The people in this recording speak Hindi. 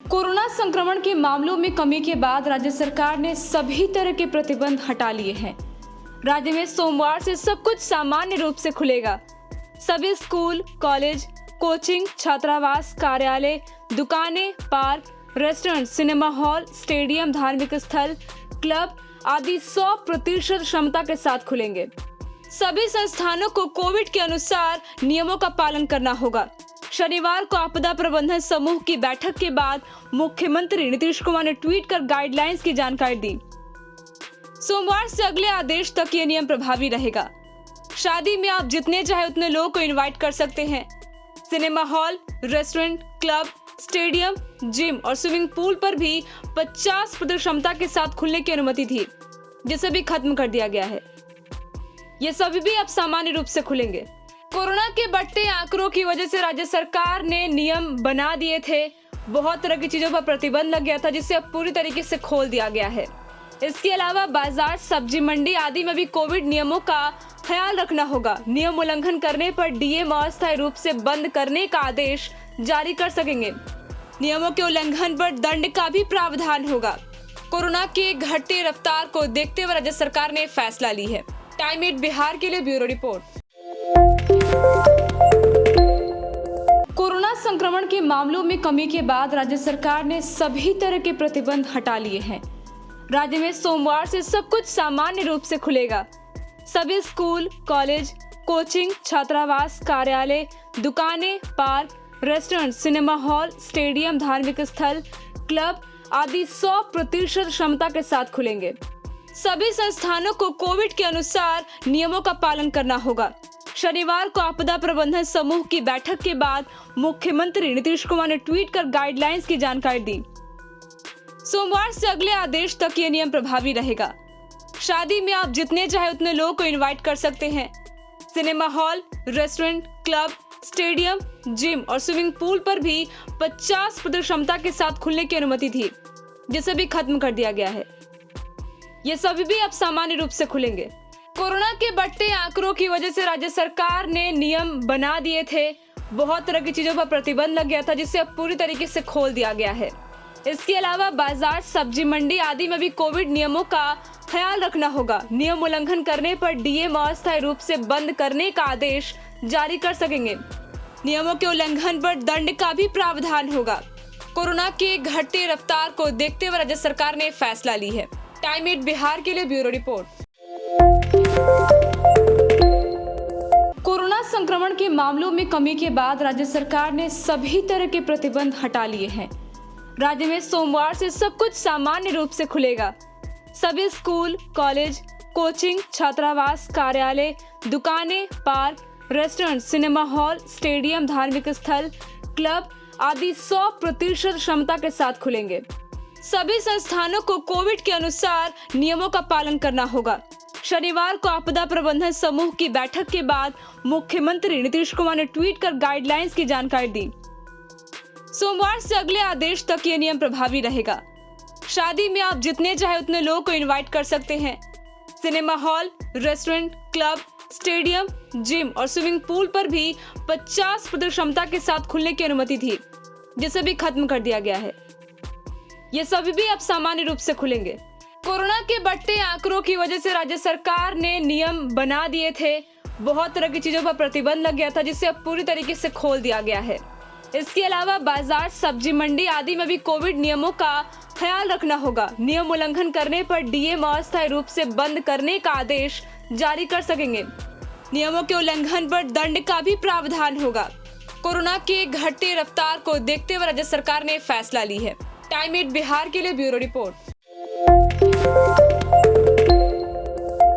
कोरोना संक्रमण के मामलों में कमी के बाद राज्य सरकार ने सभी तरह के प्रतिबंध हटा लिए हैं। राज्य में सोमवार से सब कुछ सामान्य रूप से खुलेगा। सभी स्कूल, कॉलेज, कोचिंग, छात्रावास, कार्यालय, दुकानें, park, restaurant, cinema hall, stadium, धार्मिक स्थल, क्लब आदि 100% क्षमता के साथ खुलेंगे। सभी संस्थानों को कोविड के अनुसार नियमों का पालन करना होगा। शनिवार को आपदा प्रबंधन समूह की बैठक के बाद मुख्यमंत्री नीतीश कुमार ने ट्वीट कर गाइडलाइंस की जानकारी दी। सोमवार से अगले आदेश तक ये नियम प्रभावी रहेगा। शादी में आप जितने चाहे उतने लोगों को इनवाइट कर सकते हैं। Cinema hall, restaurant, club, stadium, gym और स्विमिंग पूल पर भी 50% क्षमता के साथ खुलने की अनुमति थी, जिसे भी खत्म कर दिया गया है। ये सभी भी अब सामान्य रूप से खुलेंगे। कोरोना के बढ़ते आंकड़ों की वजह से राज्य सरकार ने नियम बना दिए थे। बहुत तरह की चीजों पर प्रतिबंध लग गया था, जिसे अब पूरी तरीके से खोल दिया गया है। इसके अलावा बाजार, सब्जी मंडी आदि में भी कोविड नियमों का ख्याल रखना होगा। नियम उल्लंघन करने पर डीएम अस्थायी रूप से बंद करने का आदेश जारी कर सकेंगे। नियमों के उल्लंघन पर दंड का भी प्रावधान होगा। कोरोना के घटती रफ्तार को देखते हुए राज्य सरकार ने फैसला ली है। टाइम 8 बिहार के लिए ब्यूरो रिपोर्ट। कोरोना संक्रमण के मामलों में कमी के बाद राज्य सरकार ने सभी तरह के प्रतिबंध हटा लिए हैं। राज्य में सोमवार से सब कुछ सामान्य रूप से खुलेगा। सभी स्कूल, कॉलेज, कोचिंग, छात्रावास, कार्यालय, दुकानें, park, restaurant, cinema hall, stadium, धार्मिक स्थल, क्लब आदि 100% क्षमता के साथ खुलेंगे। सभी संस्थानों को कोविड के अनुसार नियमों का पालन करना होगा। शनिवार को आपदा प्रबंधन समूह की बैठक के बाद मुख्यमंत्री नीतीश कुमार ने ट्वीट कर गाइडलाइंस की जानकारी दी। सोमवार से अगले आदेश तक ये नियम प्रभावी रहेगा। शादी में आप जितने चाहे उतने लोगों को इनवाइट कर सकते हैं। Cinema hall, restaurant, club, stadium, gym और स्विमिंग पूल पर भी 50% क्षमता के साथ खुलने की अनुमति थी, जिसे भी खत्म कर दिया गया है। ये सभी भी अब सामान्य रूप से खुलेंगे। कोरोना के बढ़ते आंकड़ों की वजह से राज्य सरकार ने नियम बना दिए थे। बहुत तरह की चीजों पर प्रतिबंध लग गया था, जिसे अब पूरी तरीके से खोल दिया गया है। इसके अलावा बाजार, सब्जी मंडी आदि में भी कोविड नियमों का ख्याल रखना होगा। नियम उल्लंघन करने पर डीएम अस्थायी रूप से बंद करने का आदेश जारी कर सकेंगे। नियमों के उल्लंघन पर दंड का भी प्रावधान होगा। कोरोना के घटती रफ्तार को देखते हुए राज्य सरकार ने फैसला ली है। टाइम 8 बिहार के लिए ब्यूरो रिपोर्ट। कोरोना संक्रमण के मामलों में कमी के बाद राज्य सरकार ने सभी तरह के प्रतिबंध हटा लिए हैं। राज्य में सोमवार से सब कुछ सामान्य रूप से खुलेगा। सभी स्कूल, कॉलेज, कोचिंग, छात्रावास, कार्यालय, दुकानें, park, restaurant, cinema hall, stadium, धार्मिक स्थल, क्लब आदि 100% क्षमता के साथ खुलेंगे। सभी संस्थानों को कोविड के अनुसार नियमों का पालन करना होगा। शनिवार को आपदा प्रबंधन समूह की बैठक के बाद मुख्यमंत्री नीतीश कुमार ने ट्वीट कर गाइडलाइंस की जानकारी दी। सोमवार से अगले आदेश तक ये नियम प्रभावी रहेगा। शादी में आप जितने चाहे उतने लोगों को इनवाइट कर सकते हैं। Cinema hall, restaurant, club, stadium, gym और स्विमिंग पूल पर भी 50% क्षमता के साथ खुलने की अनुमति थी, जिसे भी खत्म कर दिया गया है। ये सभी भी अब सामान्य रूप से खुलेंगे। कोरोना के बढ़ते आंकड़ों की वजह से राज्य सरकार ने नियम बना दिए थे। बहुत तरह की चीजों पर प्रतिबंध लग गया था, जिसे अब पूरी तरीके से खोल दिया गया है। इसके अलावा बाजार, सब्जी मंडी आदि में भी कोविड नियमों का ख्याल रखना होगा। नियम उल्लंघन करने पर डीएम अस्थायी रूप से बंद करने का आदेश जारी कर सकेंगे। नियमों के उल्लंघन पर दंड का भी प्रावधान होगा। कोरोना के घटती रफ्तार को देखते हुए राज्य सरकार ने फैसला ली है। टाइम 8 बिहार के लिए ब्यूरो रिपोर्ट।